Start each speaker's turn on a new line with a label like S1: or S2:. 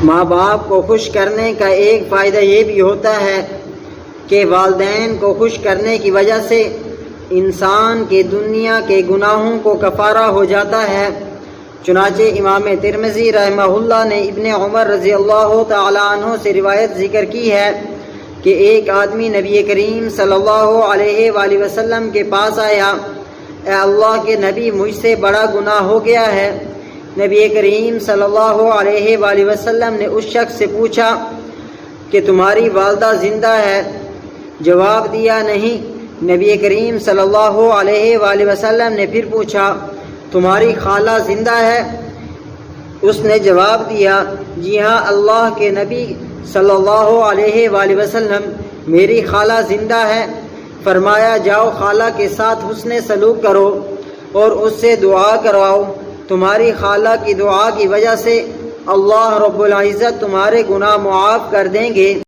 S1: ماں باپ کو خوش کرنے کا ایک فائدہ یہ بھی ہوتا ہے کہ والدین کو خوش کرنے کی وجہ سے انسان کے دنیا کے گناہوں کو کفارہ ہو جاتا ہے۔ چنانچہ امام ترمذی رحمہ اللہ نے ابن عمر رضی اللہ تعالیٰ عنہ سے روایت ذکر کی ہے کہ ایک آدمی نبی کریم صلی اللہ علیہ وآلہ وسلم کے پاس آیا، اے اللہ کے نبی، مجھ سے بڑا گناہ ہو گیا ہے۔ نبی کریم صلی اللہ علیہ وآلہ وسلم نے اس شخص سے پوچھا کہ تمہاری والدہ زندہ ہے؟ جواب دیا نہیں۔ نبی کریم صلی اللہ علیہ وآلہ وسلم نے پھر پوچھا تمہاری خالہ زندہ ہے؟ اس نے جواب دیا جی ہاں اللہ کے نبی صلی اللہ علیہ وآلہ وسلم، میری خالہ زندہ ہے۔ فرمایا جاؤ خالہ کے ساتھ حسن سلوک کرو اور اس سے دعا کرواؤ، تمہاری خالہ کی دعا کی وجہ سے اللہ رب العزت تمہارے گناہ معاف کر دیں گے۔